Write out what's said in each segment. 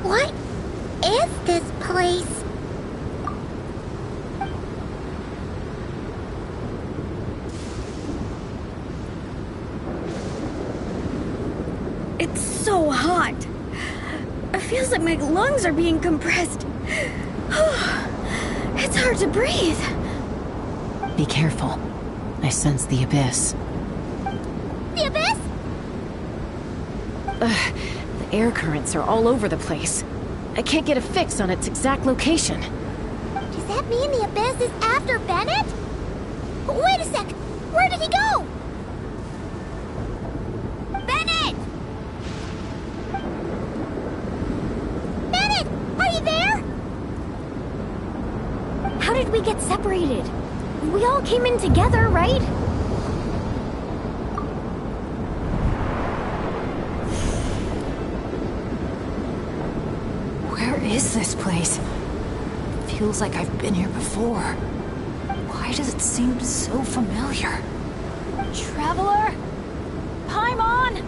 What is this place? It's so hot. It feels like my lungs are being compressed. It's hard to breathe. Be careful. I sense the abyss. The abyss? The air currents are all over the place. I can't get a fix on its exact location. Does that mean the abyss is after Bennett? Wait a sec! Where did he go? Bennett! Bennett! Are you there? How did we get separated? We all came in together, right? Where is this place? Feels like I've been here before. Why does it seem so familiar? Traveler? Paimon?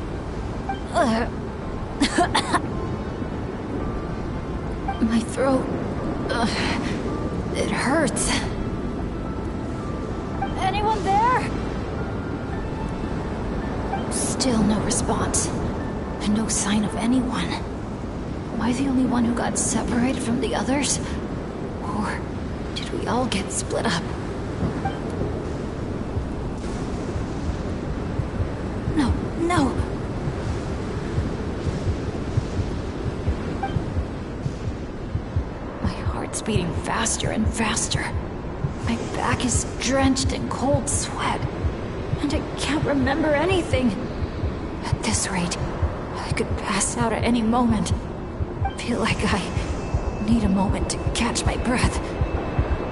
My throat... it hurts. Anyone there? Still no response. And no sign of anyone. Am I the only one who got separated from the others? Or did we all get split up? No, no! My heart's beating faster and faster. My back is drenched in cold sweat. And I can't remember anything. At this rate, I could pass out at any moment. Feel like I need a moment to catch my breath.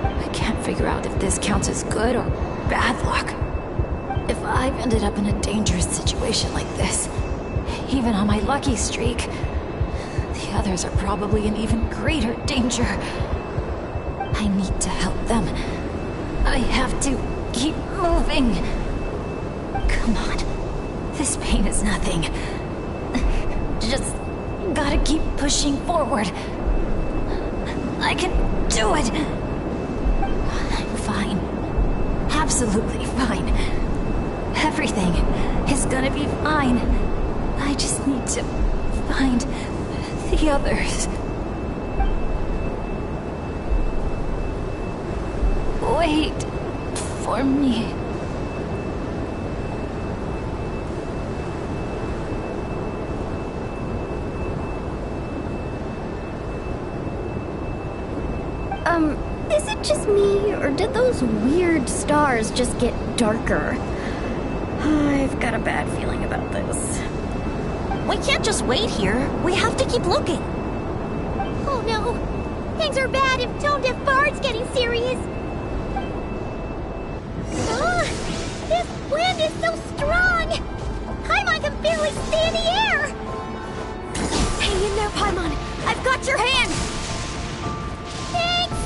I can't figure out if this counts as good or bad luck. If I've ended up in a dangerous situation like this, even on my lucky streak, the others are probably in even greater danger. I need to help them. I have to keep moving. Come on. This pain is nothing. Just gotta keep pushing forward. I can do it. I'm fine. Absolutely fine. Everything is gonna be fine. I just need to find the others. Wait for me. Is it just me, or did those weird stars just get darker? I've got a bad feeling about this. We can't just wait here. We have to keep looking. Oh no! Things are bad if Tone Deaf Bard's getting serious! This wind is so strong! Paimon can barely stay in the air! Hang in there, Paimon! I've got your hand! Thanks!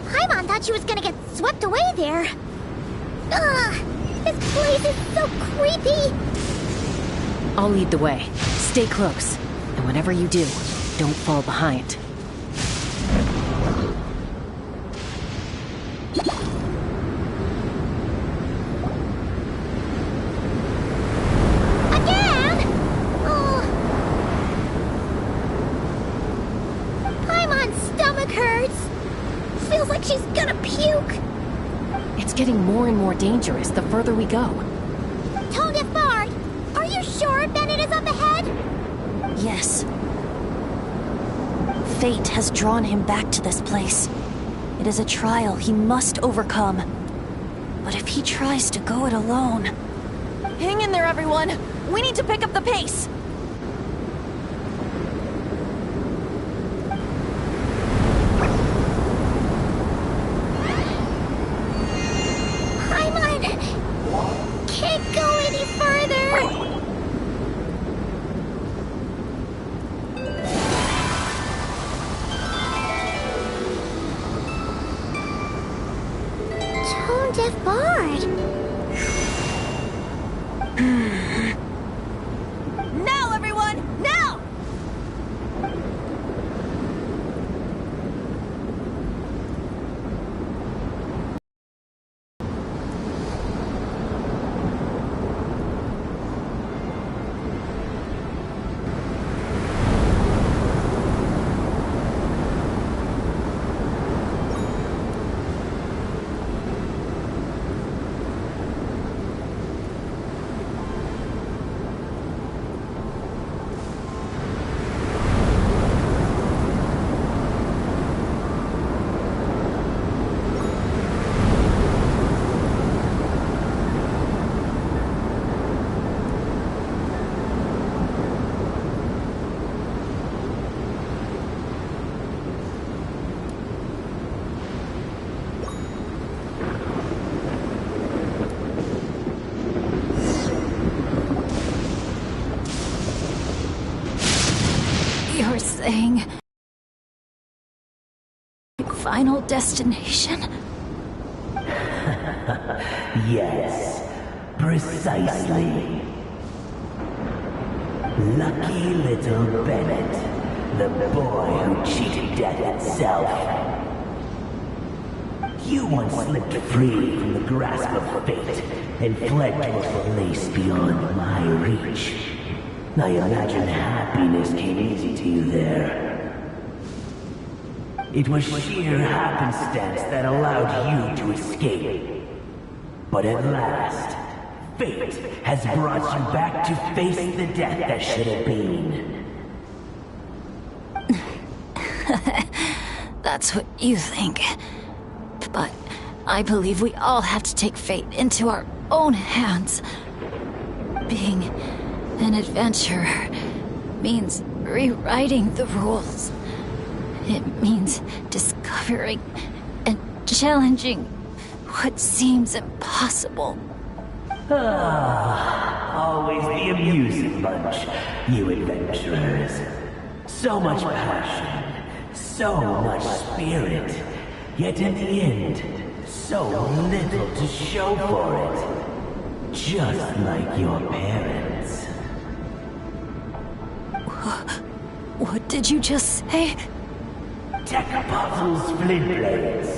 Paimon thought she was gonna get swept away there. Ugh! This place is so creepy! I'll lead the way. Stay close. And whenever you do, don't fall behind. Again? Oh. Paimon's stomach hurts. Feels like she's gonna puke. It's getting more and more dangerous the further we go. Tone Deaf Bard, are you sure Bennett is up ahead? Yes. Fate has drawn him back to this place. It is a trial he must overcome. But if he tries to go it alone... Hang in there, everyone! We need to pick up the pace! Paimon can't go any further. tone-deaf bard. Now, everyone! Now! You're saying... final destination? Yes, precisely. Lucky little Bennett, the boy who cheated death itself. You once slipped free from the grasp of fate and fled to a place beyond my reach. I imagine happiness came easy to you there. It was sheer happenstance that allowed you to escape. But at last, fate has brought you back to face the death that should have been. That's what you think. But I believe we all have to take fate into our own hands. Being an adventurer means rewriting the rules. It means discovering and challenging what seems impossible. Always the amusing bunch, you adventurers. So much passion, so much spirit, yet in the end, so little to show for it. Just like your parents. What did you just say? Tech Puzzles Flintblades.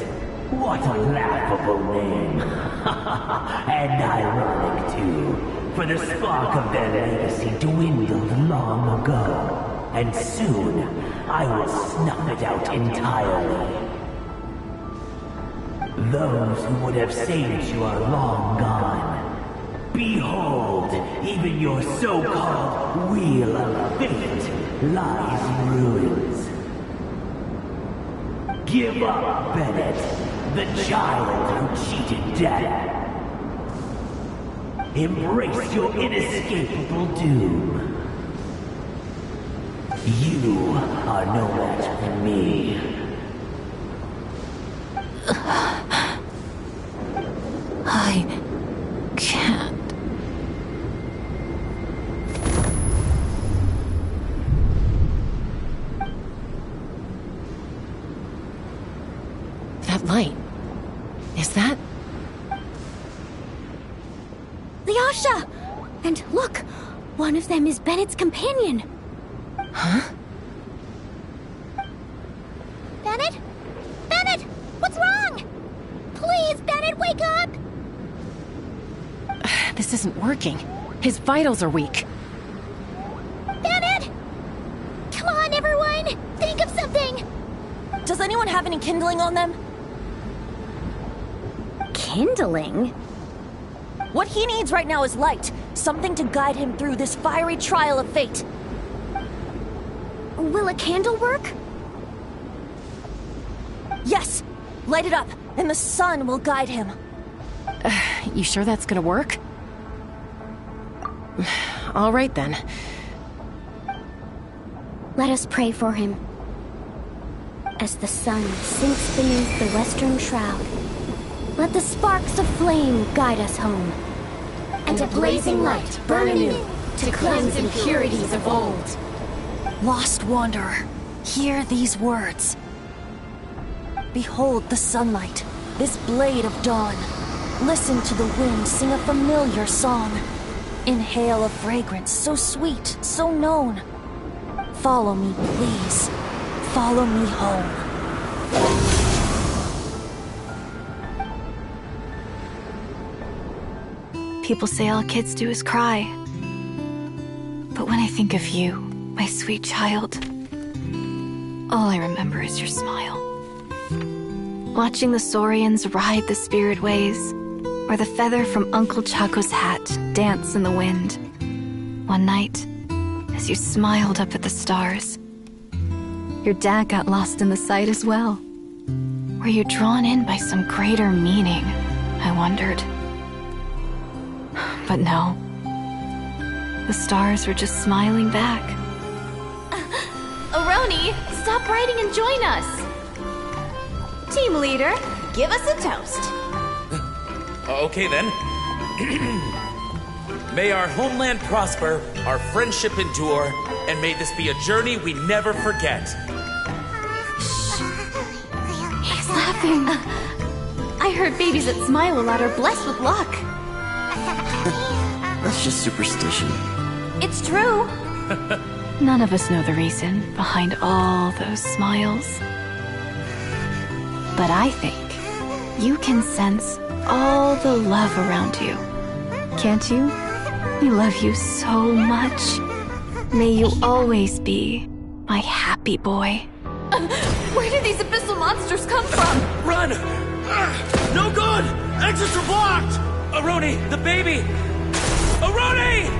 What a laughable name. And ironic, too, for the spark of their legacy dwindled long ago. And soon, I will snuff it out entirely. Those who would have saved you are long gone. Behold, even your so-called Wheel of Fate lies in ruins. Give up, Bennett, the child who cheated death. Embrace your inescapable doom. You are no match for me. I can't. That light. Is that... The Asha! And look! One of them is Bennett's companion. Huh? Bennett? Bennett! What's wrong? Please, Bennett, wake up! This isn't working. His vitals are weak. Bennett! Come on, everyone! Think of something! Does anyone have any kindling on them? Kindling? What he needs right now is light. Something to guide him through this fiery trial of fate. Will a candle work? Yes! Light it up, and the sun will guide him. You sure that's gonna work? All right then. Let us pray for him. As the sun sinks beneath the western shroud, let the sparks of flame guide us home. And a blazing light burn anew to cleanse impurities of old. Lost wanderer, hear these words. Behold the sunlight, this blade of dawn. Listen to the wind sing a familiar song. Inhale a fragrance so sweet, so known. Follow me, please. Follow me home. People say all kids do is cry. But when I think of you, my sweet child, all I remember is your smile. Watching the saurians ride the spirit ways, or the feather from Uncle Chaco's hat dance in the wind. One night, as you smiled up at the stars, your dad got lost in the sight as well. Were you drawn in by some greater meaning, I wondered. But no. The stars were just smiling back. Aroni, stop writing and join us! Team leader, give us a toast. Okay then. May our homeland prosper, our friendship endure, and may this be a journey we never forget. He's laughing. I heard babies that smile a lot are blessed with luck. That's just superstition. It's true. None of us know the reason behind all those smiles. But I think you can sense all the love around you. Can't you? We love you so much. May you always be my happy boy. Where did these abyssal monsters come from? Run! No good! Exits are blocked! Aroni, the baby! Aroni!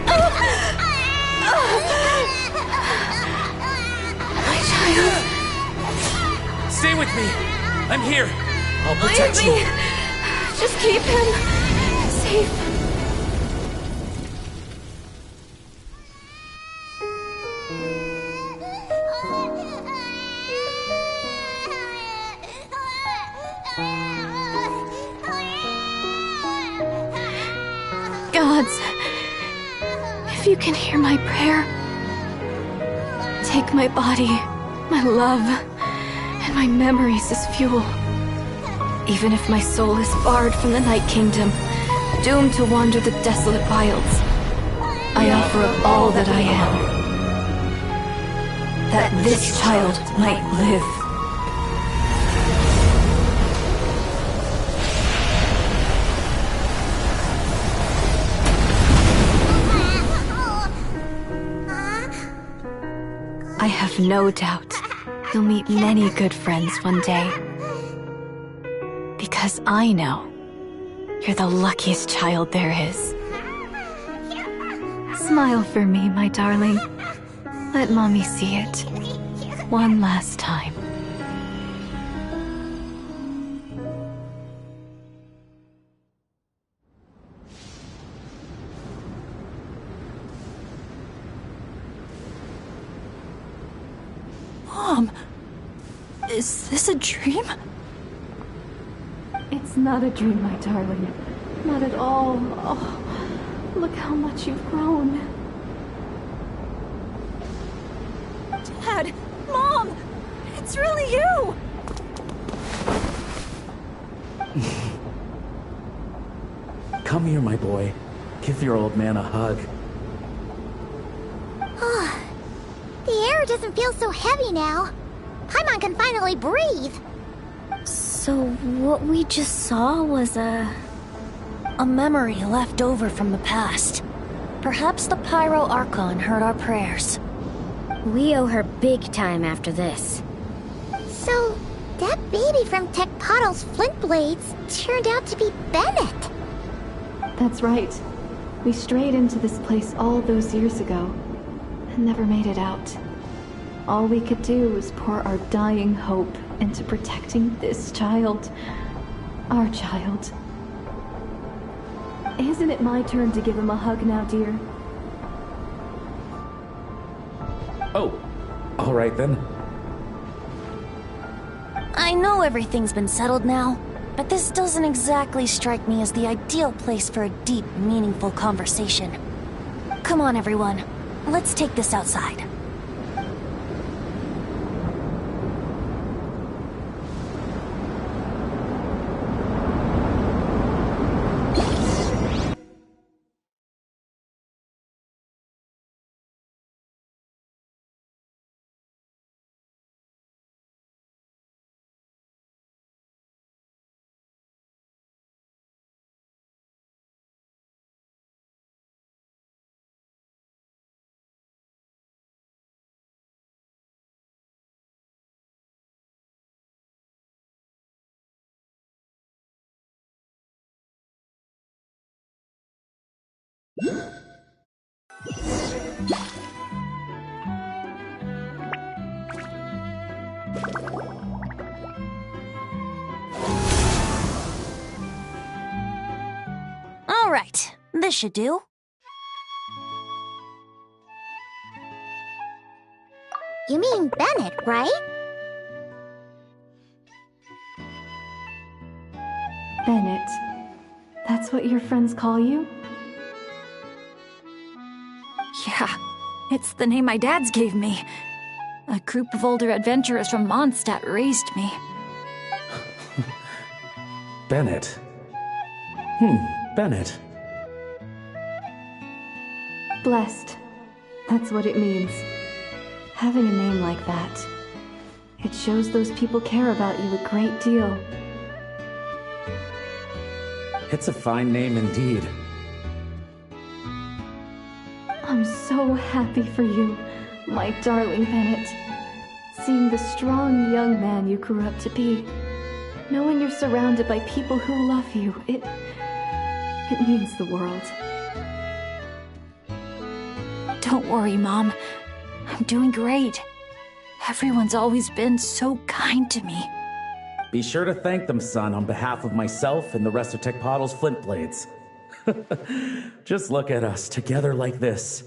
My child. Stay with me. I'm here. I'll protect Leave you. me. Just keep him safe. Gods, if you can hear my prayer, take my body, my love, and my memories as fuel. Even if my soul is barred from the Night Kingdom, doomed to wander the desolate wilds, I offer up all that I am, that this child might live. I have no doubt you'll meet many good friends one day. Because I know you're the luckiest child there is. Smile for me, my darling. Let Mommy see it. One last time. Mom! Is this a dream? It's not a dream, my darling. Not at all. Oh, look how much you've grown. Dad! Mom! It's really you! Come here, my boy. Give your old man a hug. The air doesn't feel so heavy now. Paimon can finally breathe. So what we just saw was A memory left over from the past. Perhaps the Pyro Archon heard our prayers. we owe her big time after this. So, that baby from Tecpato's Flint Blades turned out to be Bennett. That's right. We strayed into this place all those years ago, and never made it out. All we could do was pour our dying hope into protecting this child. Our child. Isn't it my turn to give him a hug now, dear? Oh, all right then. I know everything's been settled now, but this doesn't exactly strike me as the ideal place for a deep, meaningful conversation. Come on, everyone. Let's take this outside. All right, this should do. You mean Bennett, right? Bennett. That's what your friends call you? Yeah, it's the name my dad's gave me. A group of older adventurers from Mondstadt raised me. Bennett. Bennett. Blessed. That's what it means. Having a name like that. It shows those people care about you a great deal. It's a fine name indeed. I'm so happy for you, my darling Bennett. Seeing the strong young man you grew up to be. Knowing you're surrounded by people who love you, it means the world. Don't worry, Mom. I'm doing great. Everyone's always been so kind to me. Be sure to thank them, son, on behalf of myself and the rest of Tecpotle's Flint Blades. Just look at us, together like this.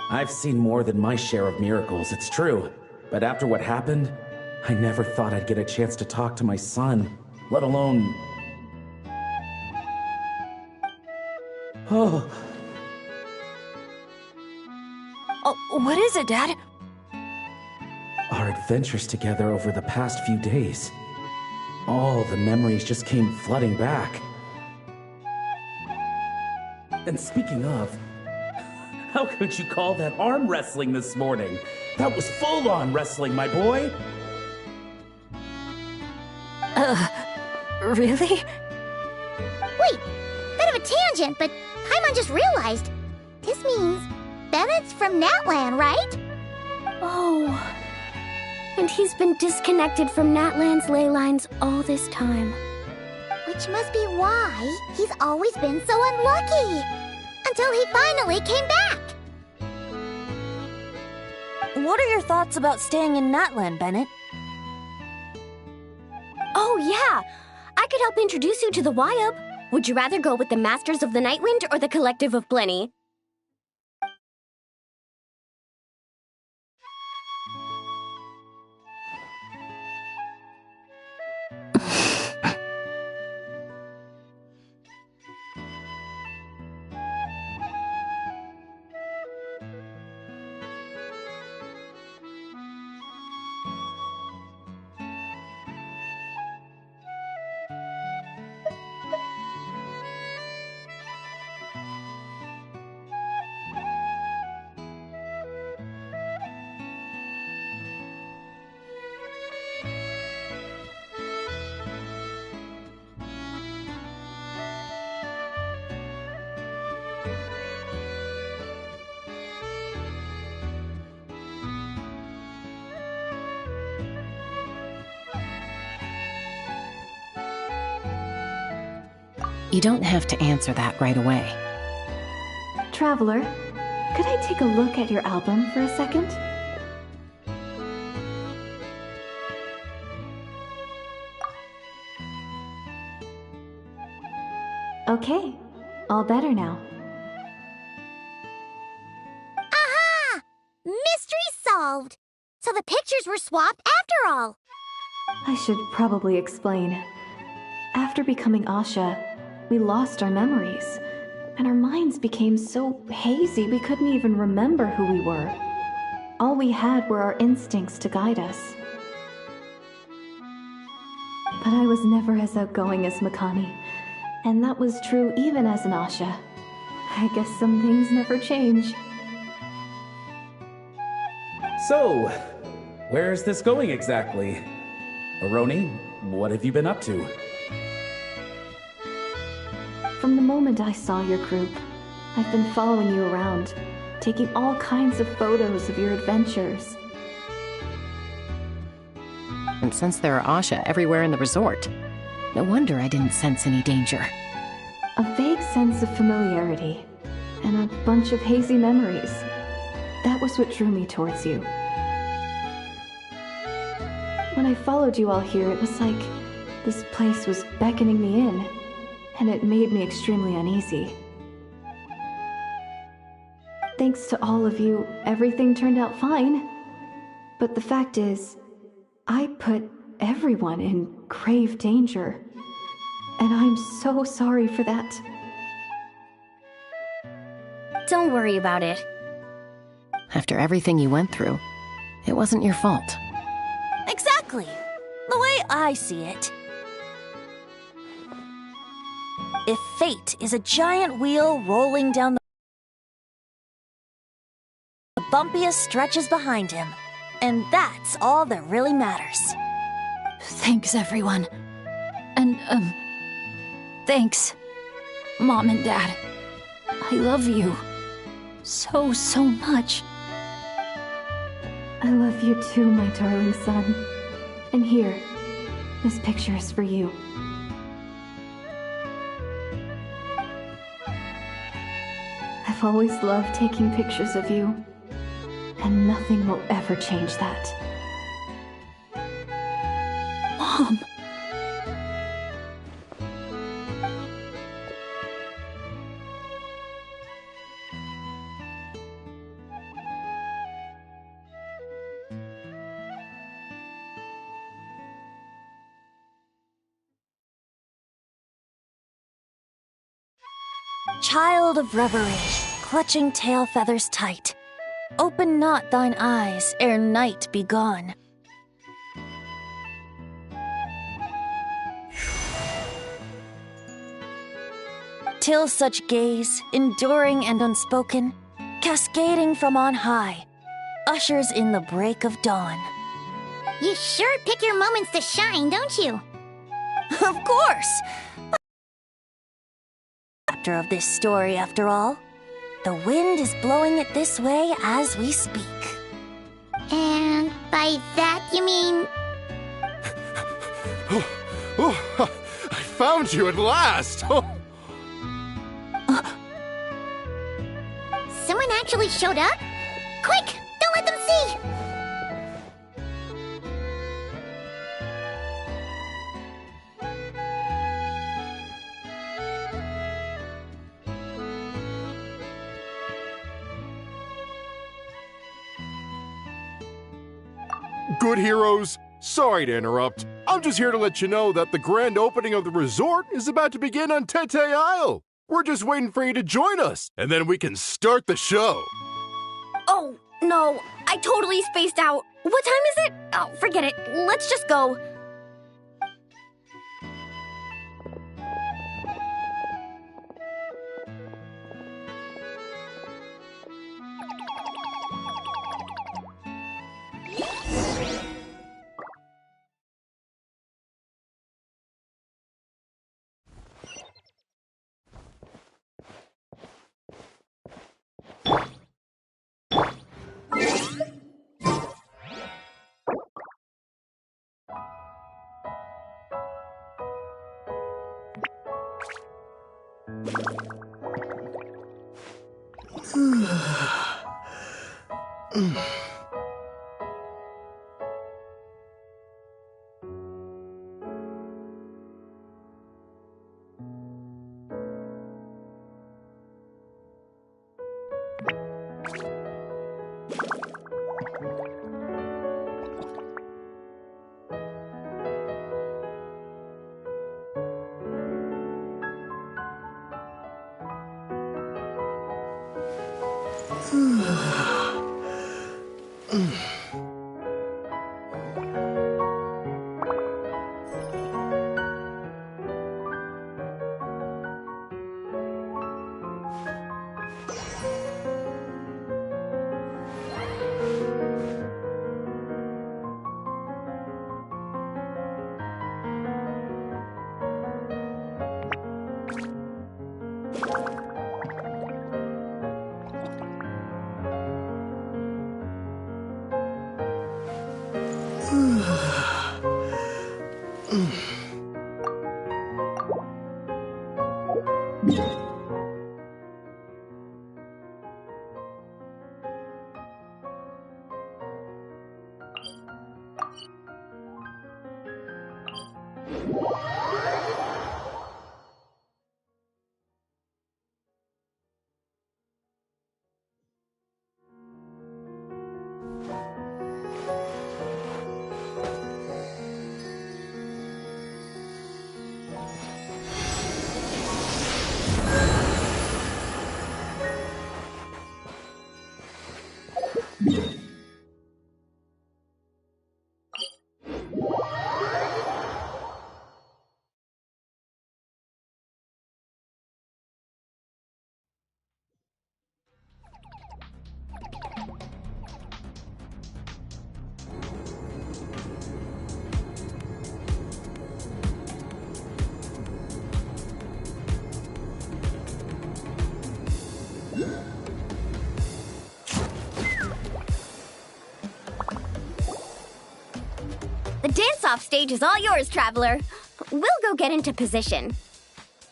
I've seen more than my share of miracles, it's true. But after what happened, I never thought I'd get a chance to talk to my son, let alone... Oh... Oh, what is it, Dad? Our adventures together over the past few days. All the memories just came flooding back. And speaking of, how could you call that arm wrestling this morning? That was full-on wrestling, my boy! Really? Wait, bit of a tangent, but Paimon just realized. This means Bennett's from Natlan, right? Oh. And he's been disconnected from Natlan's ley lines all this time. Which must be why he's always been so unlucky. Until he finally came back. What are your thoughts about staying in Natlan, Bennett? Oh, yeah! I could help introduce you to the Wyub. Would you rather go with the Masters of the Nightwind or the Collective of Plenty? You don't have to answer that right away. Traveler, could I take a look at your album for a second? Okay, all better now. Aha! Mystery solved! So the pictures were swapped after all. I should probably explain. After becoming Asha, we lost our memories, and our minds became so hazy we couldn't even remember who we were. All we had were our instincts to guide us. But I was never as outgoing as Makani, and that was true even as an Asha. I guess some things never change. So, where's this going exactly? Aroni, what have you been up to? From the moment I saw your group, I've been following you around, taking all kinds of photos of your adventures. And since there are Asha everywhere in the resort, no wonder I didn't sense any danger. A vague sense of familiarity, and a bunch of hazy memories. That was what drew me towards you. When I followed you all here, it was like this place was beckoning me in, and it made me extremely uneasy. Thanks to all of you, everything turned out fine. But the fact is, I put everyone in grave danger. And I'm so sorry for that. Don't worry about it. After everything you went through, it wasn't your fault. Exactly. The way I see it. If fate is a giant wheel rolling down the bumpiest stretches behind him, and that's all that really matters. Thanks, everyone. And, thanks, Mom and Dad. I love you so, so much. I love you too, my darling son. And here, this picture is for you. I've always loved taking pictures of you, and nothing will ever change that. Mom. Child of reverie, clutching tail feathers tight, open not thine eyes ere night be gone. Till such gaze, enduring and unspoken, cascading from on high, ushers in the break of dawn. You sure pick your moments to shine, don't you? Of course! Chapter of this story, after all. The wind is blowing it this way as we speak. And by that you mean... I found you at last! Someone actually showed up? Quick! Don't let them see! Good heroes, sorry to interrupt. I'm just here to let you know that the grand opening of the resort is about to begin on Tete Isle. We're just waiting for you to join us, and then we can start the show. Oh, no, I totally spaced out. What time is it? Oh, forget it. Let's just go. The dance-off stage is all yours, Traveler. We'll go get into position.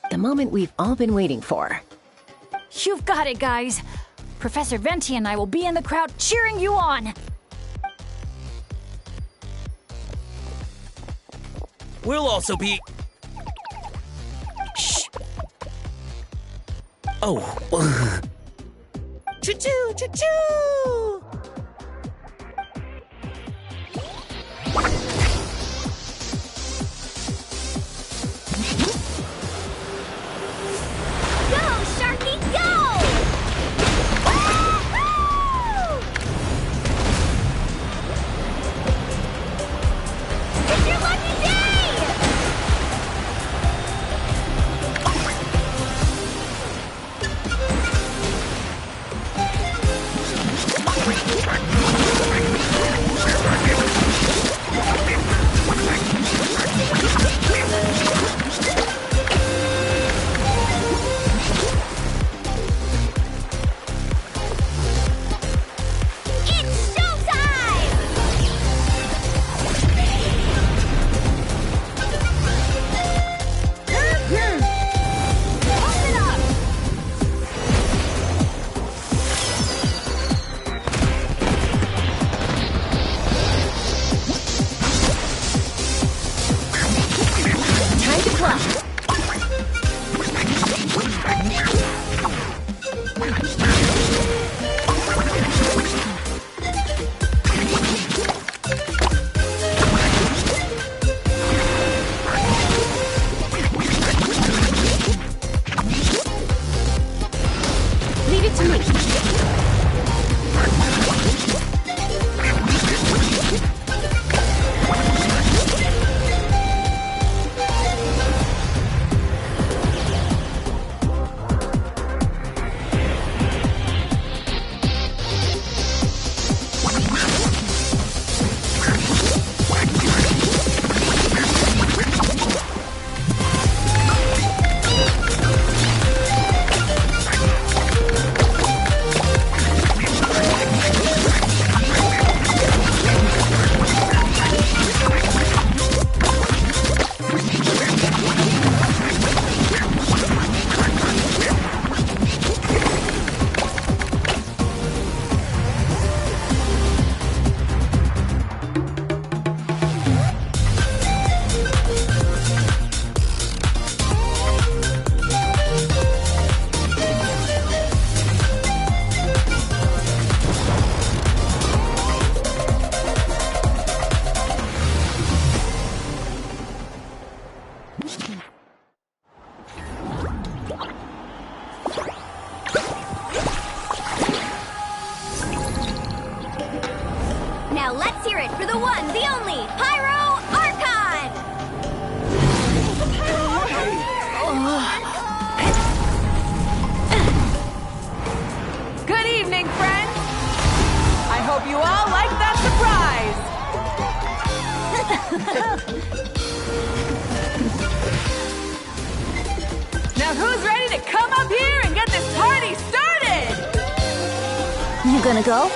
The moment we've all been waiting for. You've got it, guys. Professor Venti and I will be in the crowd cheering you on. We'll also be... Shh. Oh. Choo-choo, choo-choo! Go, Sharky, go! Woo-hoo! It's your lucky day! It's showtime! Hold it up! Time to clap. Leave it to me. Now let's hear it for the one, the only, Pyro Archon! Good evening, friends. I hope you all like that surprise. Now who's ready to come up here and get this party started? You gonna go?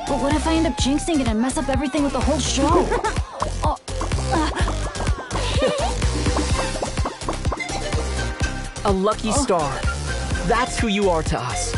But what if I end up jinxing it and mess up everything with the whole show? A lucky star. That's who you are to us.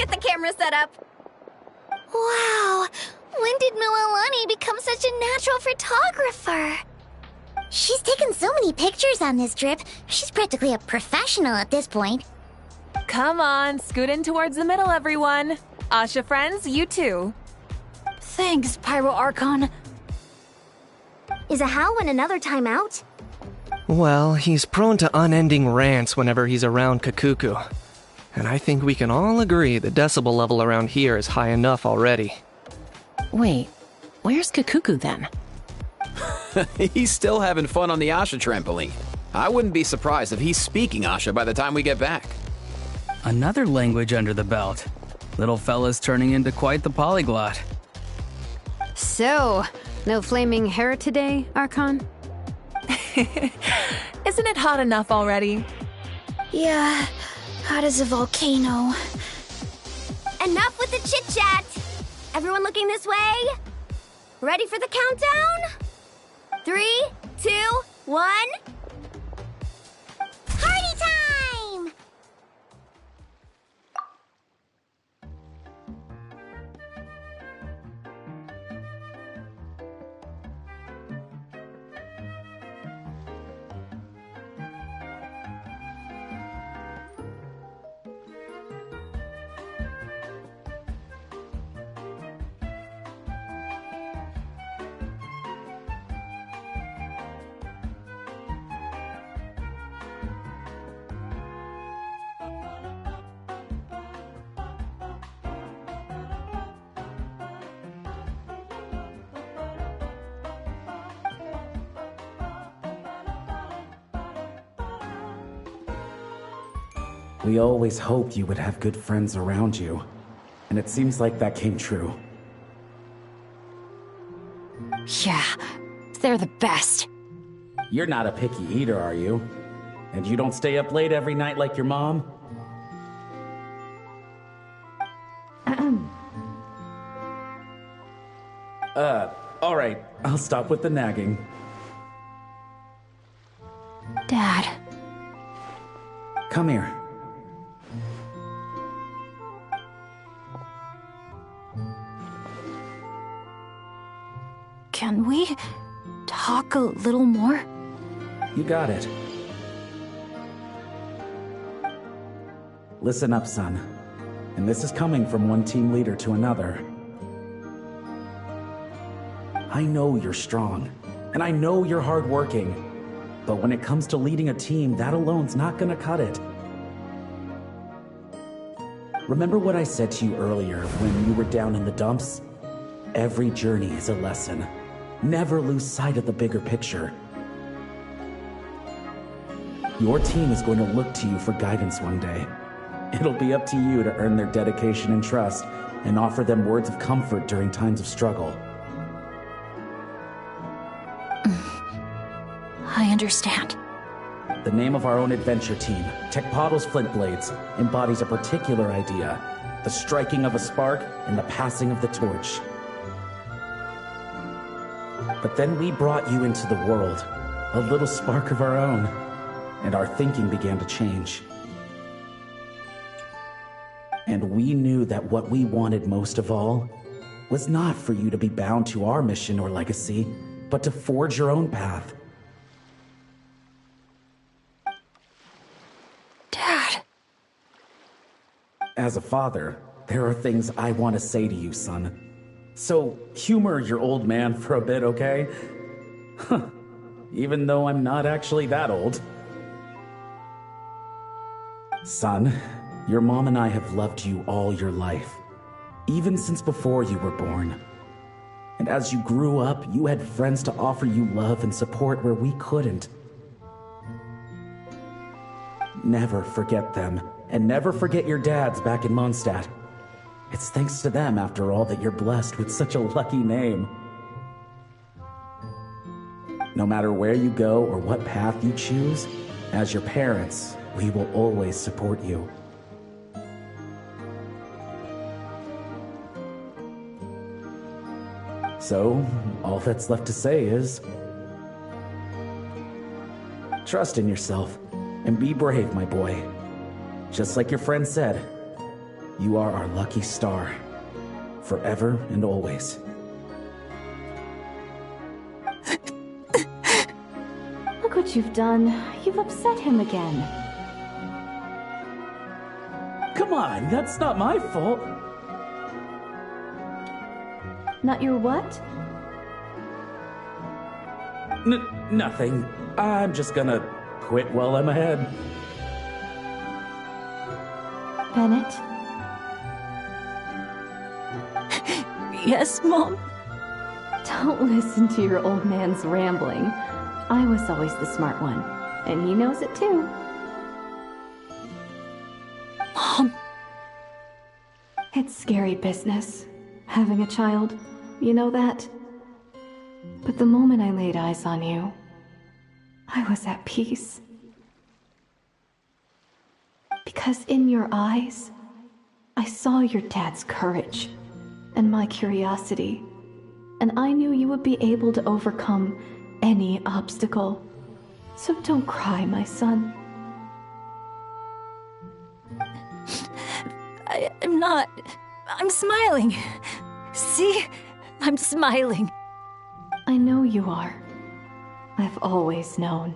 get the camera set up. Wow, when did Mililani become such a natural photographer? She's taken so many pictures on this trip. She's practically a professional at this point. Come on, scoot in towards the middle, everyone. Asha friends, you too. Thanks, Pyro Archon. Is a Howlin another timeout? Well, he's prone to unending rants whenever he's around Kakuku. And I think we can all agree the decibel level around here is high enough already. Wait, where's Kakuku then? He's still having fun on the Asha trampoline. I wouldn't be surprised if he's speaking Asha by the time we get back. Another language under the belt. Little fella's turning into quite the polyglot. So, no flaming hair today, Archon? Isn't it hot enough already? Yeah, hot as a volcano. Enough with the chit-chat! Everyone looking this way? Ready for the countdown? 3, 2, 1... Party time! We always hoped you would have good friends around you, and it seems like that came true. Yeah, they're the best. You're not a picky eater, are you? And you don't stay up late every night like your mom? Alright, I'll stop with the nagging. Dad. Come here. Can we talk a little more? You got it. Listen up, son. And this is coming from one team leader to another. I know you're strong, and I know you're hardworking. But when it comes to leading a team, that alone's not gonna cut it. Remember what I said to you earlier when you were down in the dumps? Every journey is a lesson. Never lose sight of the bigger picture. Your team is going to look to you for guidance one day. It'll be up to you to earn their dedication and trust and offer them words of comfort during times of struggle. I understand. The name of our own adventure team, Tecpato's Flint Blades, embodies a particular idea: the striking of a spark and the passing of the torch. But then we brought you into the world, a little spark of our own, and our thinking began to change. And we knew that what we wanted most of all was not for you to be bound to our mission or legacy, but to forge your own path. Dad. As a father, there are things I want to say to you, son. So humor your old man for a bit, okay? Even though I'm not actually that old. Son, your mom and I have loved you all your life, even since before you were born. And as you grew up, you had friends to offer you love and support where we couldn't. Never forget them, and never forget your dads back in Mondstadt. It's thanks to them, after all, that you're blessed with such a lucky name. No matter where you go or what path you choose, as your parents, we will always support you. So, all that's left to say is... trust in yourself, and be brave, my boy. Just like your friend said, You are our lucky star. Forever and always. Look what you've done. You've upset him again. Come on, that's not my fault. Not your what? Nothing. I'm just gonna quit while I'm ahead. Bennett? Yes, Mom? Don't listen to your old man's rambling. I was always the smart one, and he knows it too. Mom? It's scary business, having a child. You know that? But the moment I laid eyes on you, I was at peace. Because in your eyes, I saw your dad's courage and my curiosity, and I knew you would be able to overcome any obstacle. So don't cry, my son. I'm not. I'm smiling. See? I'm smiling. I know you are. I've always known.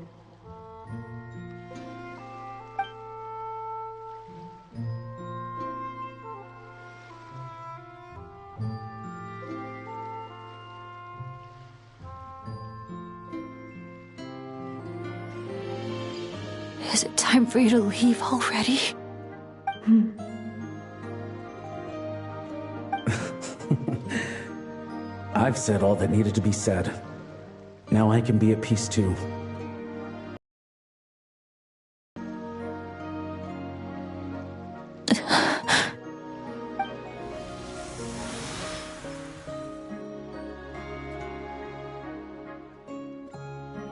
Is it time for you to leave already? I've said all that needed to be said. Now I can be at peace too.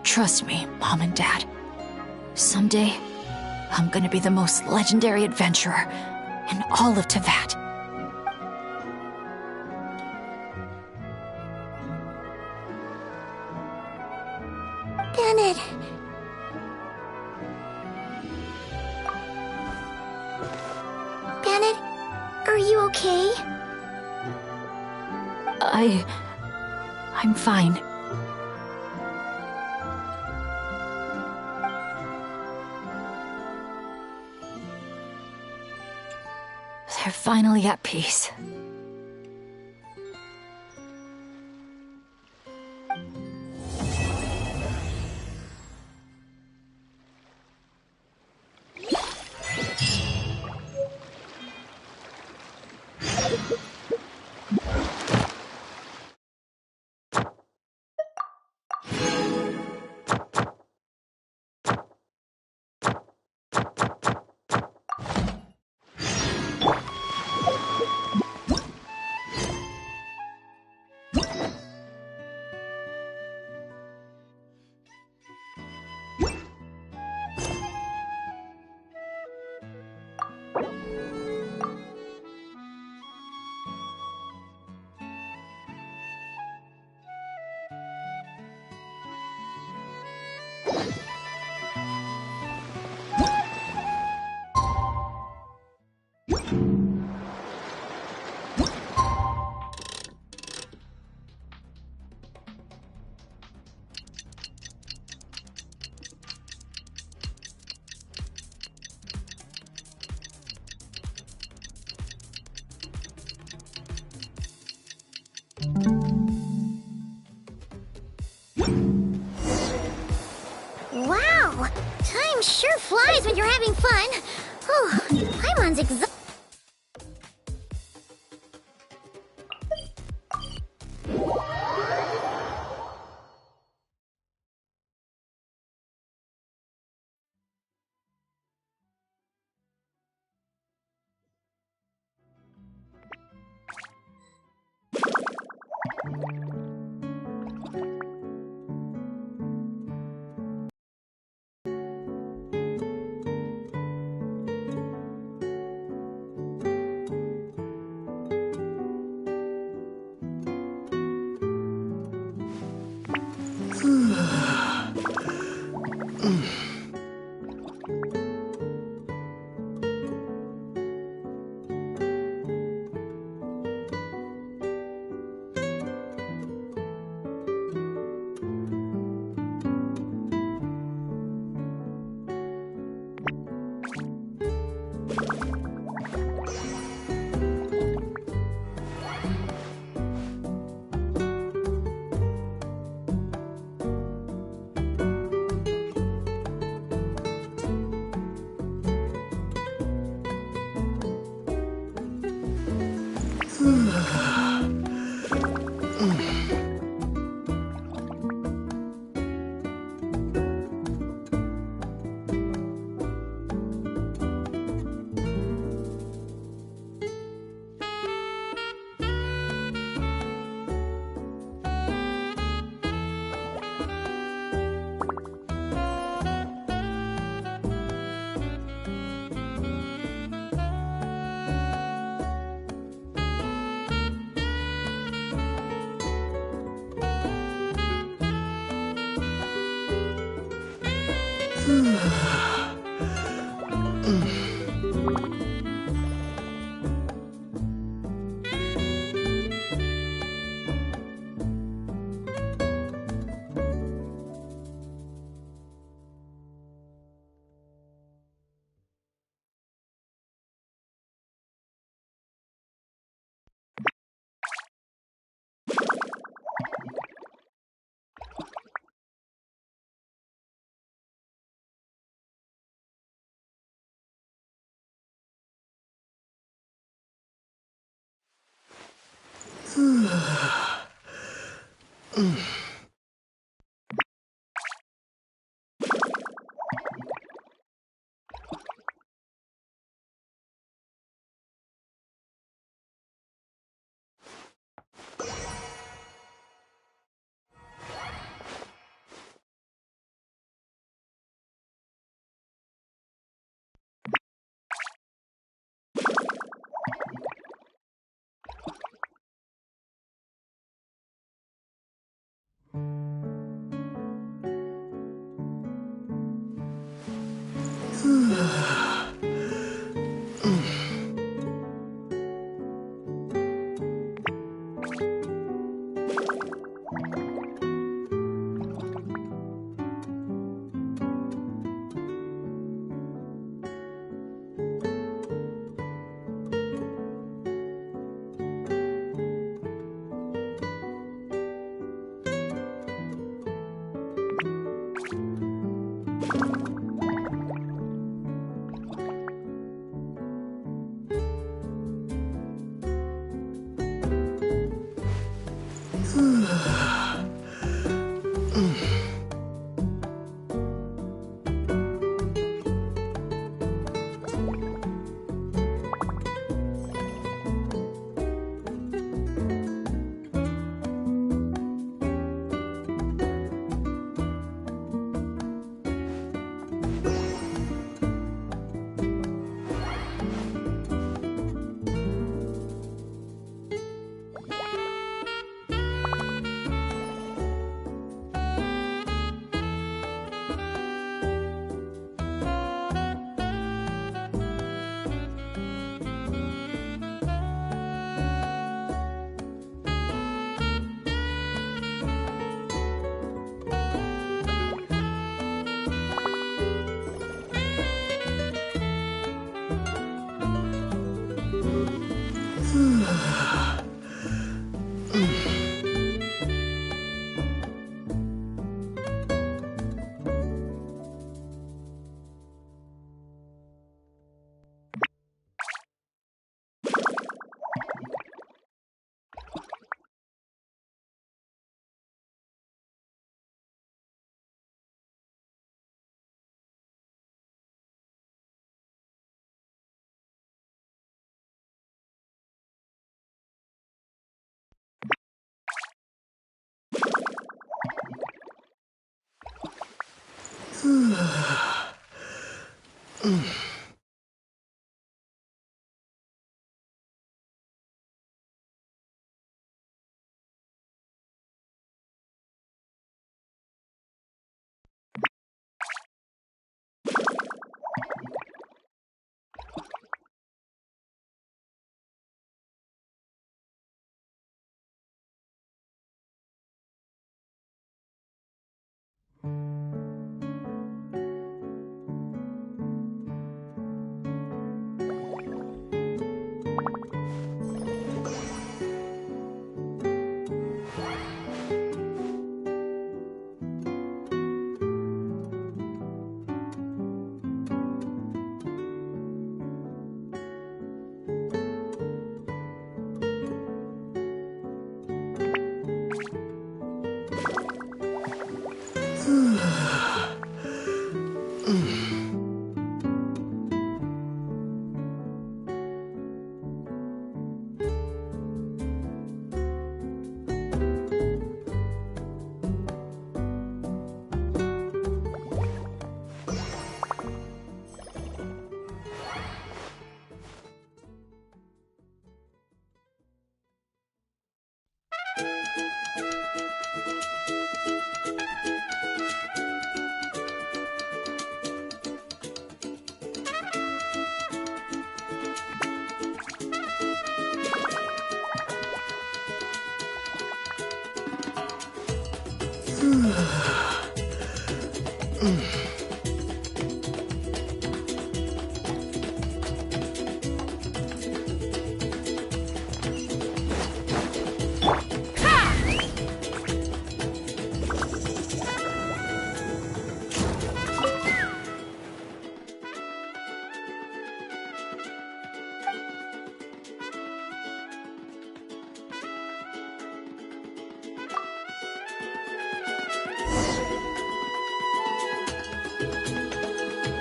Trust me, Mom and Dad. Someday, I'm gonna be the most legendary adventurer in all of Teyvat. Bennett. Bennett, are you okay? I'm fine. They're finally at peace. Wow! Time sure flies when you're having fun. Oh, Paimon's exhausted.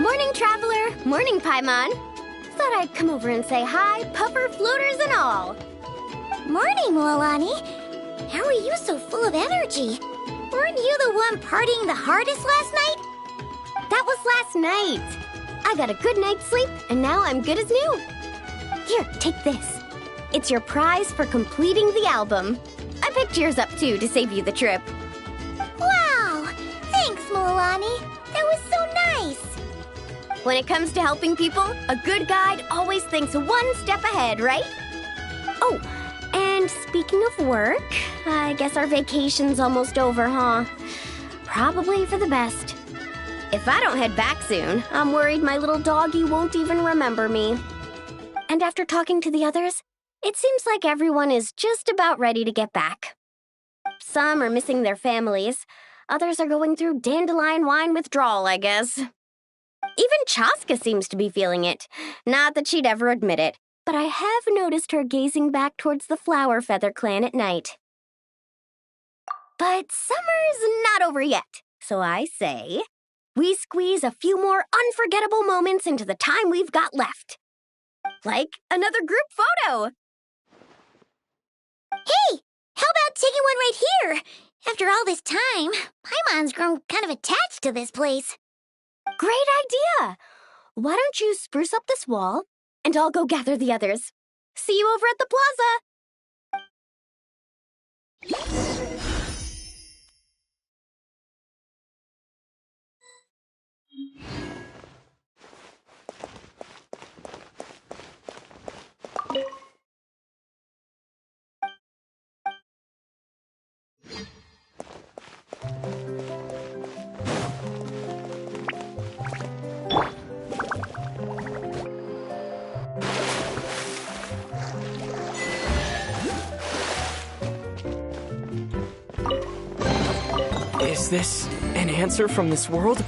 Morning, Traveler. Morning, Paimon. Thought I'd come over and say hi, puffer, floaters, and all. Morning, Mualani. How are you so full of energy? Weren't you the one partying the hardest last night? That was last night. I got a good night's sleep, and now I'm good as new. Here, take this. It's your prize for completing the album. I picked yours up, too, to save you the trip. Wow! Thanks, Mualani. That was so nice. When it comes to helping people, a good guide always thinks one step ahead, right? Oh, and speaking of work, I guess our vacation's almost over, huh? Probably for the best. If I don't head back soon, I'm worried my little doggy won't even remember me. And after talking to the others, it seems like everyone is just about ready to get back. Some are missing their families. Others are going through dandelion wine withdrawal, I guess. Even Chaska seems to be feeling it. Not that she'd ever admit it, but I have noticed her gazing back towards the Flower Feather clan at night. But summer's not over yet, so I say, we squeeze a few more unforgettable moments into the time we've got left. Like another group photo. Hey, how about taking one right here? After all this time, Paimon's grown kind of attached to this place. Great idea! Why don't you spruce up this wall, and I'll go gather the others. See you over at the plaza! Is this an answer from this world?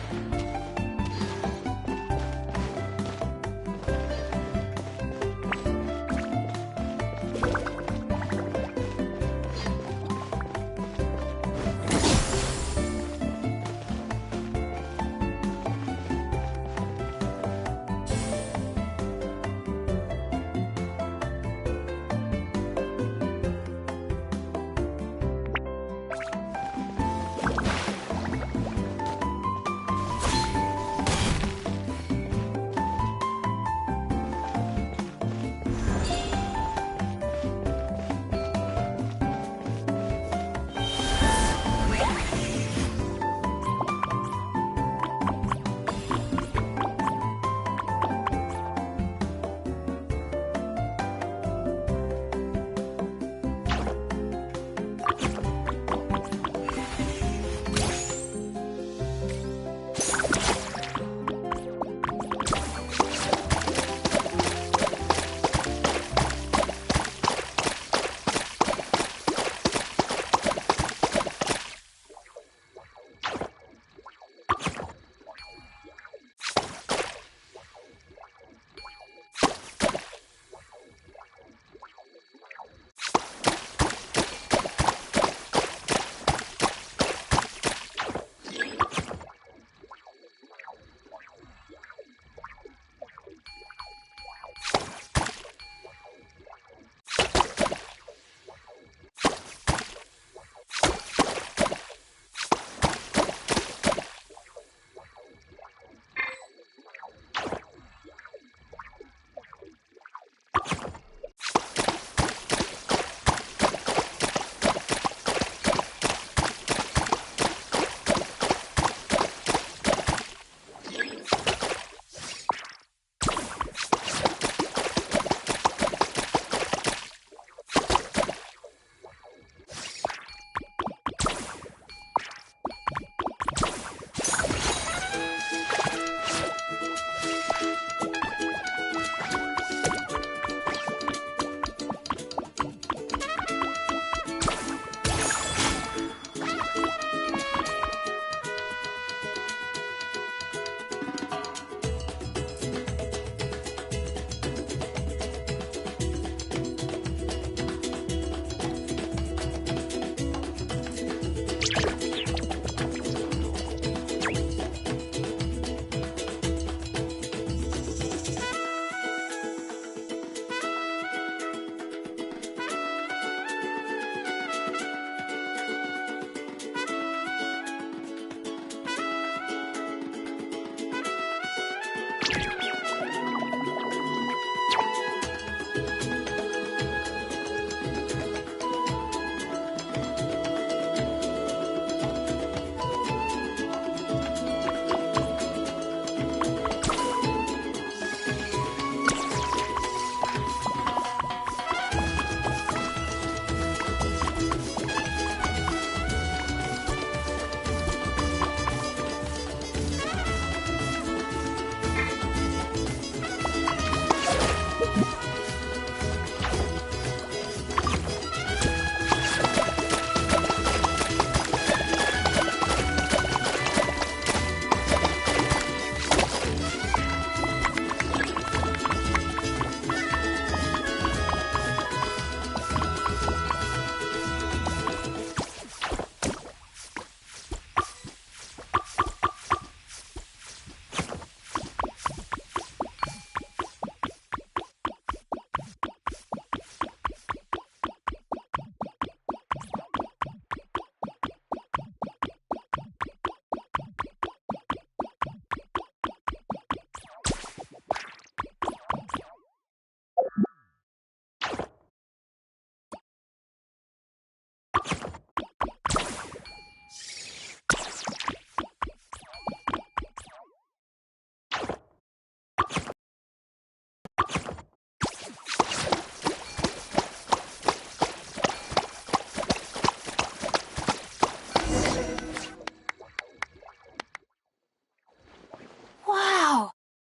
Wow!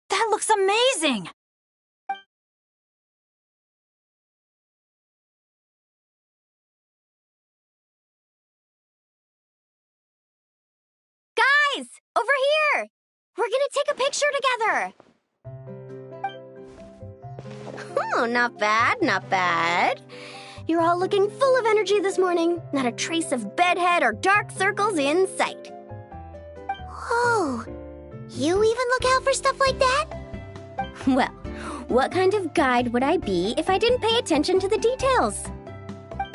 That looks amazing! Guys! Over here! We're gonna take a picture together! Oh, not bad, not bad. You're all looking full of energy this morning. Not a trace of bedhead or dark circles in sight. Whoa. You even look out for stuff like that? Well, what kind of guide would I be if I didn't pay attention to the details?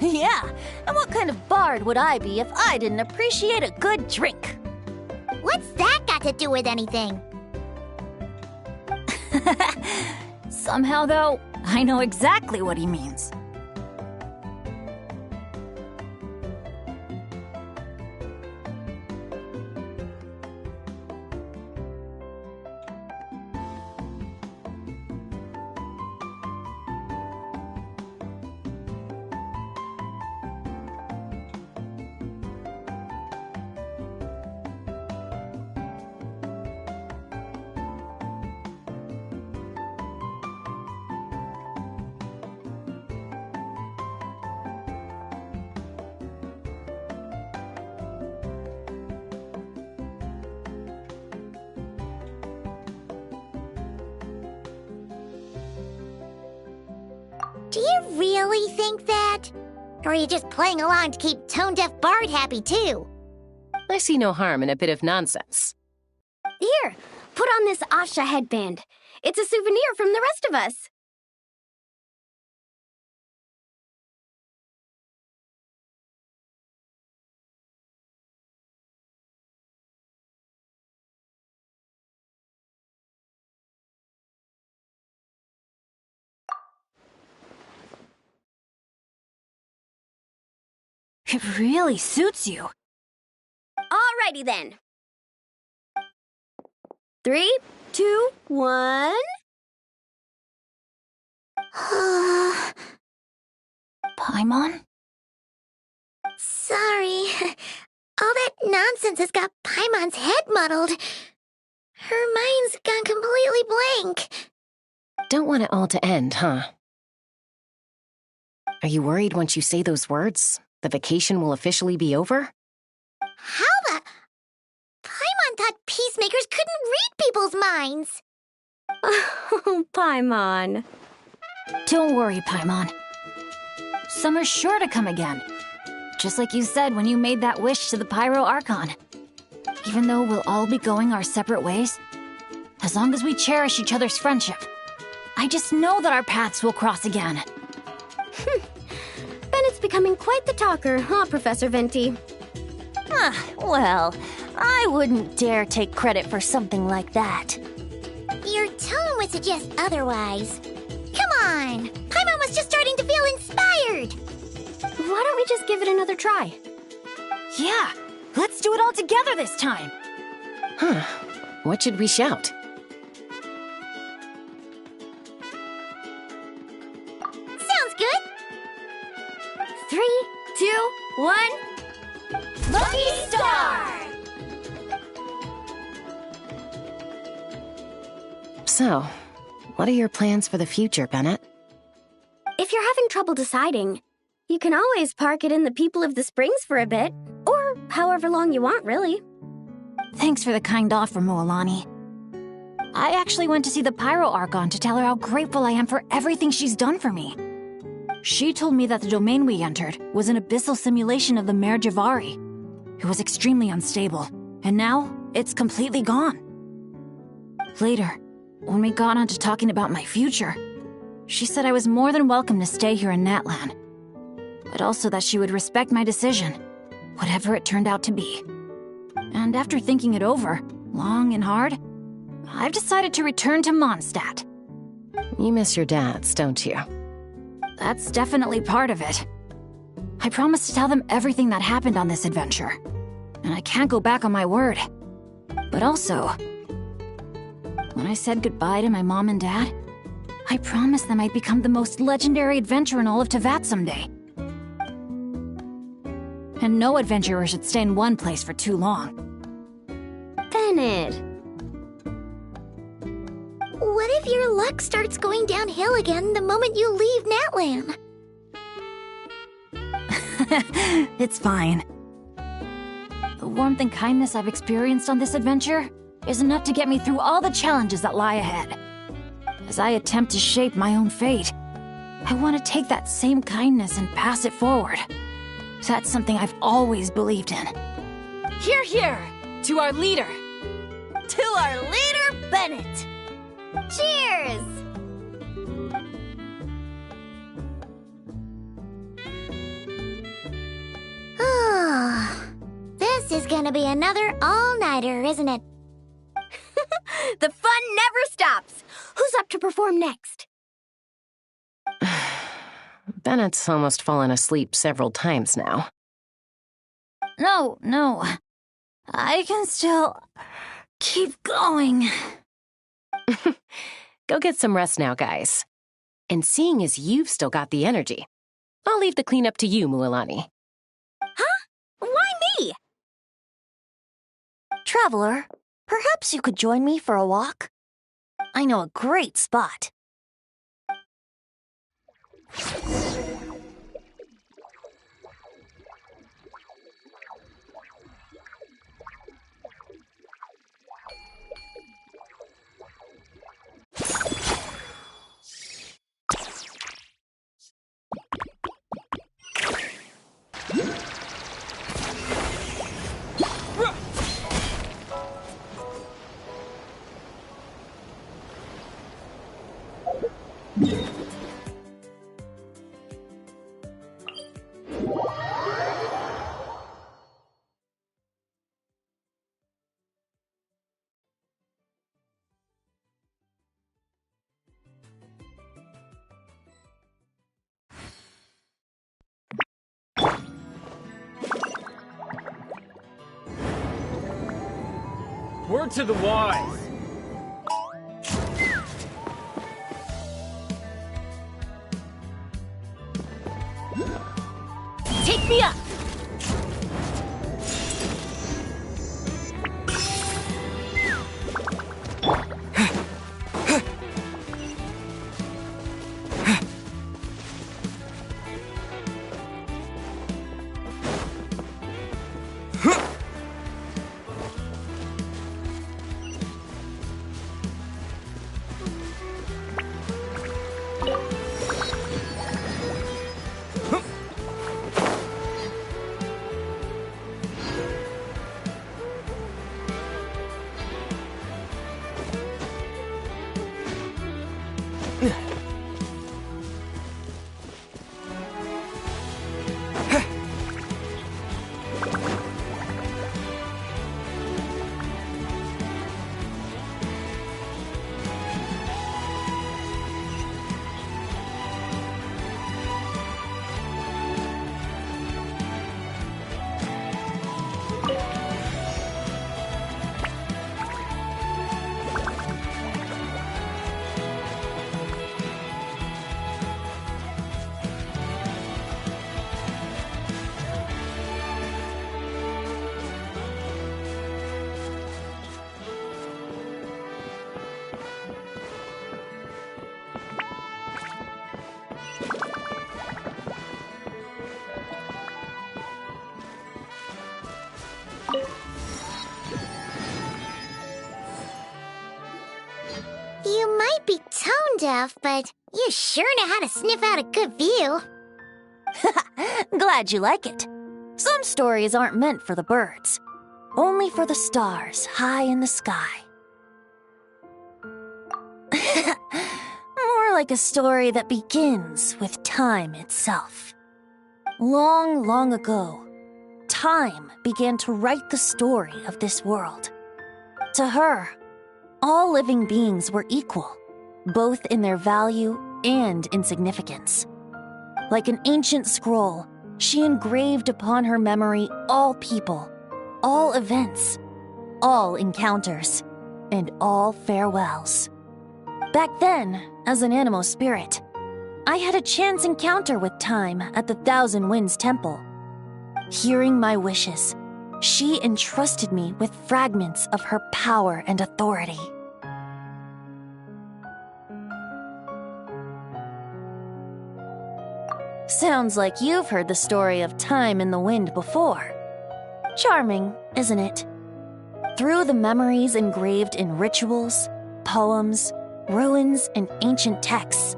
Yeah, and what kind of bard would I be if I didn't appreciate a good drink? What's that got to do with anything? Somehow, though, I know exactly what he means. Do you really think that? Or are you just playing along to keep Tone Deaf Bard happy too? I see no harm in a bit of nonsense. Here, put on this Asha headband. It's a souvenir from the rest of us. It really suits you. Alrighty then. 3, 2, 1. Paimon? Sorry. All that nonsense has got Paimon's head muddled. Her mind's gone completely blank. Don't want it all to end, huh? Are you worried once you say those words, the vacation will officially be over? How the... Paimon thought peacemakers couldn't read people's minds. Oh, Paimon. Don't worry, Paimon. Summer's sure to come again. Just like you said when you made that wish to the Pyro Archon. Even though we'll all be going our separate ways, as long as we cherish each other's friendship, I just know that our paths will cross again. Bennett's becoming quite the talker, huh, Professor Venti? Well, I wouldn't dare take credit for something like that. Your tone would suggest otherwise. Come on! Paimon was just starting to feel inspired! Why don't we just give it another try? Yeah, let's do it all together this time! Huh. What should we shout? Sounds good! 3, 2, 1... Lucky Star! So, what are your plans for the future, Bennett? If you're having trouble deciding, you can always park it in the People of the Springs for a bit. Or however long you want, really. Thanks for the kind offer, Moalani. I actually went to see the Pyro Archon to tell her how grateful I am for everything she's done for me. She told me that the domain we entered was an abyssal simulation of the Mare Javari. It was extremely unstable, and now it's completely gone. Later, when we got on to talking about my future, she said I was more than welcome to stay here in Natlan, but also that she would respect my decision, whatever it turned out to be. And after thinking it over, long and hard, I've decided to return to Mondstadt. You miss your dads, don't you? That's definitely part of it. I promised to tell them everything that happened on this adventure. And I can't go back on my word. But also, when I said goodbye to my mom and dad, I promised them I'd become the most legendary adventurer in all of Tevat someday. And no adventurer should stay in one place for too long. Bennett. What if your luck starts going downhill again the moment you leave Natlan? It's fine. The warmth and kindness I've experienced on this adventure is enough to get me through all the challenges that lie ahead. As I attempt to shape my own fate, I want to take that same kindness and pass it forward. That's something I've always believed in. Hear, hear! To our leader! To our leader, Bennett! Cheers! This is gonna be another all-nighter, isn't it? The fun never stops! Who's up to perform next? Bennett's almost fallen asleep several times now. No. I can still keep going. Go get some rest now, guys. And seeing as you've still got the energy, I'll leave the cleanup to you, Mualani. Huh? Why me? Traveler, perhaps you could join me for a walk? I know a great spot. Word to the wise. Take me up! You might be tone deaf, but you sure know how to sniff out a good view. Glad you like it. Some stories aren't meant for the birds, only for the stars high in the sky. More like a story that begins with time itself. Long, long ago, time began to write the story of this world. To her, all living beings were equal, both in their value and in significance. Like an ancient scroll, she engraved upon her memory all people, all events, all encounters, and all farewells. Back then, as an animal spirit, I had a chance encounter with Time at the Thousand Winds Temple. Hearing my wishes, she entrusted me with fragments of her power and authority. Sounds like you've heard the story of Time in the Wind before. Charming, isn't it? Through the memories engraved in rituals, poems, ruins, and ancient texts,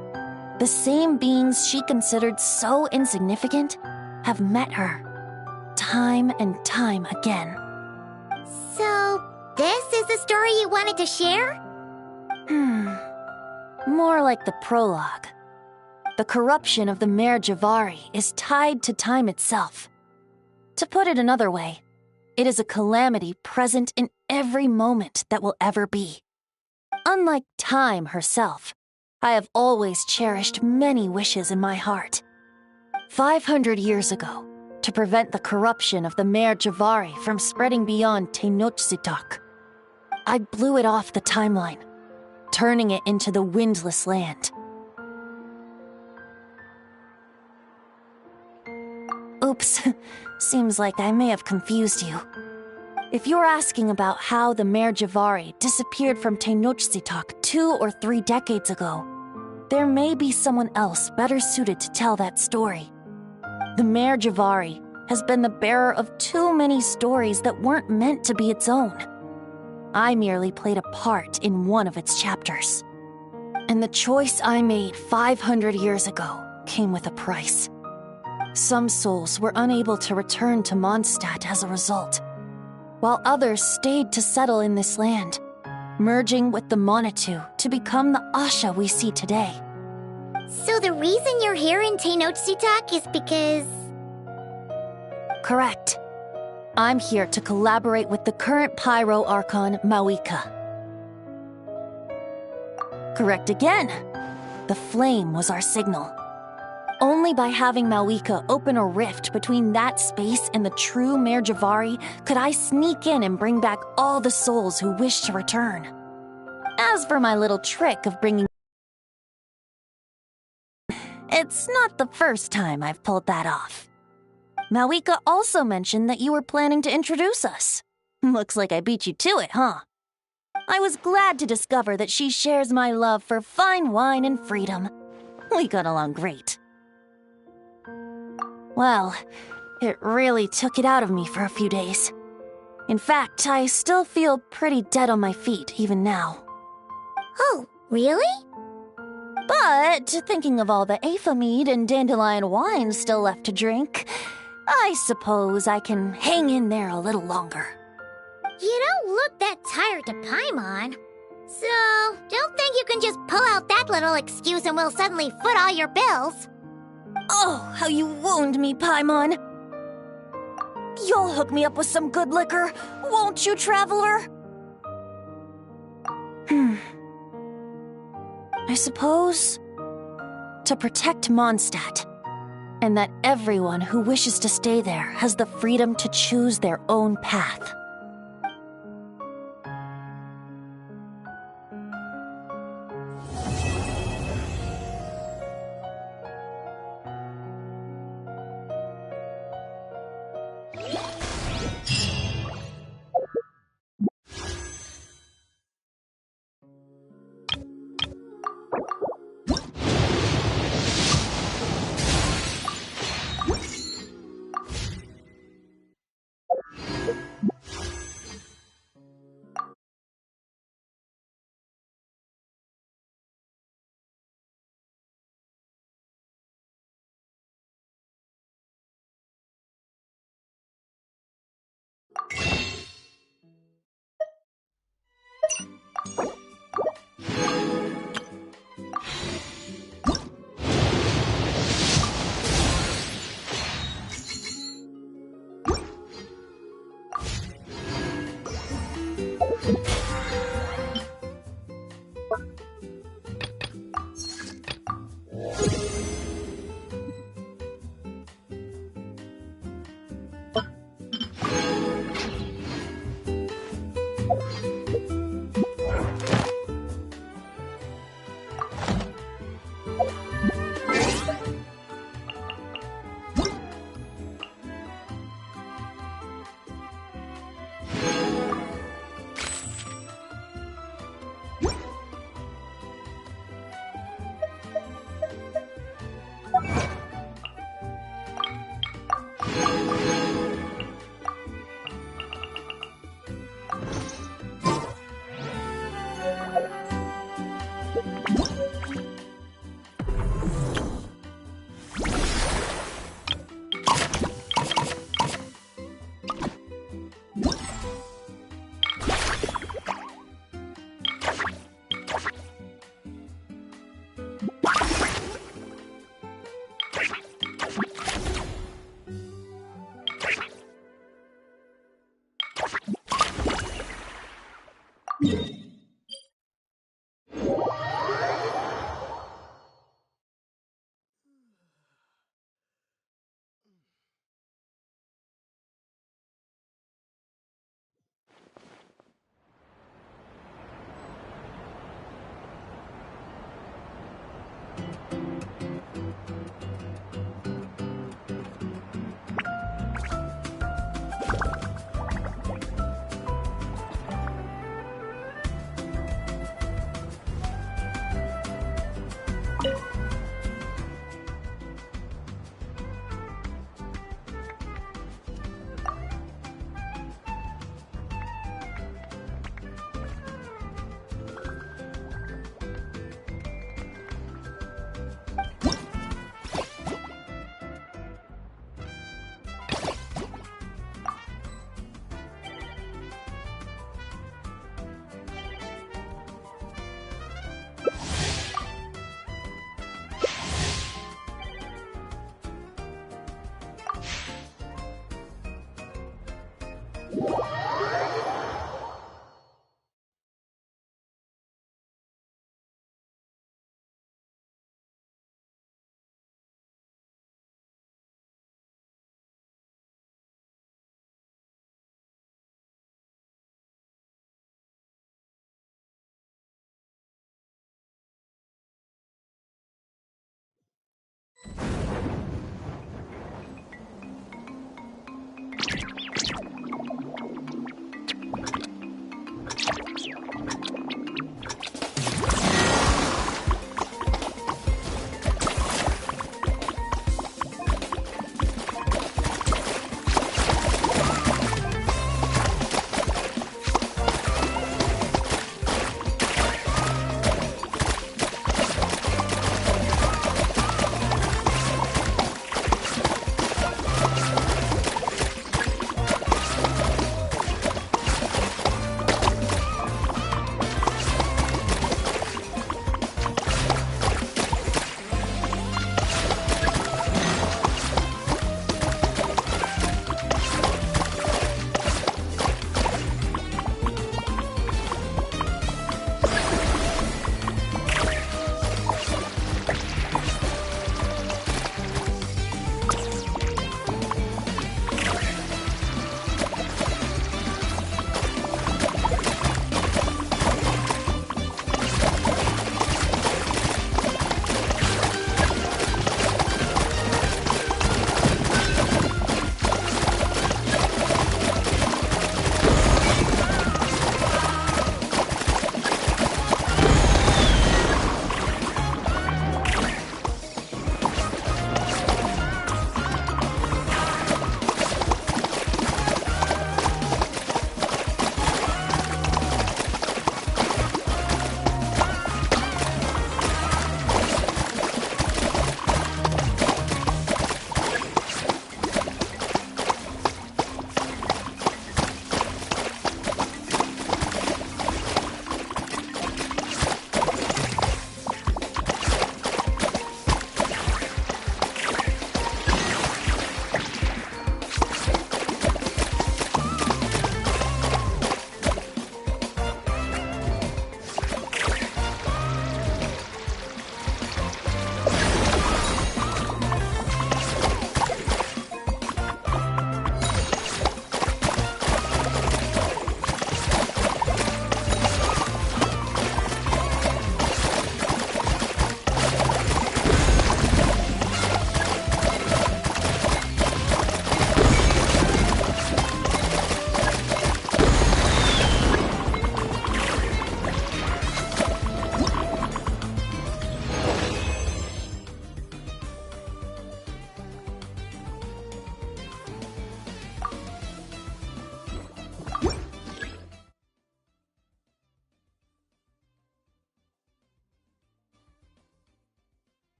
the same beings she considered so insignificant have met her, time and time again. So, this is the story you wanted to share? More like the prologue. The corruption of the Mare Javari is tied to time itself. To put it another way, it is a calamity present in every moment that will ever be. Unlike Time herself, I have always cherished many wishes in my heart. 500 years ago, to prevent the corruption of the Mare Javari from spreading beyond Tenochtitlan, I blew it off the timeline, turning it into the Windless Land. Oops, seems like I may have confused you. If you're asking about how the Mare Javari disappeared from Tenochtitlan 2 or 3 decades ago, there may be someone else better suited to tell that story. The Mare Javari has been the bearer of too many stories that weren't meant to be its own. I merely played a part in one of its chapters. And the choice I made 500 years ago came with a price. Some souls were unable to return to Mondstadt as a result, while others stayed to settle in this land, merging with the Monitu to become the Asha we see today. So the reason you're here in Tenochtitlan is because... Correct. I'm here to collaborate with the current Pyro Archon, Mawika. Correct again. The flame was our signal. Only by having Mawika open a rift between that space and the true Mare Javari could I sneak in and bring back all the souls who wish to return. As for my little trick of bringing... It's not the first time I've pulled that off. Mawika also mentioned that you were planning to introduce us. Looks like I beat you to it, huh? I was glad to discover that she shares my love for fine wine and freedom. We got along great. Well, it really took it out of me for a few days. In fact, I still feel pretty dead on my feet even now. Oh, really? But thinking of all the Aether mead and dandelion wine still left to drink, I suppose I can hang in there a little longer. You don't look that tired to Paimon. So, don't think you can just pull out that little excuse and we'll suddenly foot all your bills. Oh, how you wound me, Paimon. You'll hook me up with some good liquor, won't you, traveler? I suppose to protect Mondstadt, and that everyone who wishes to stay there has the freedom to choose their own path.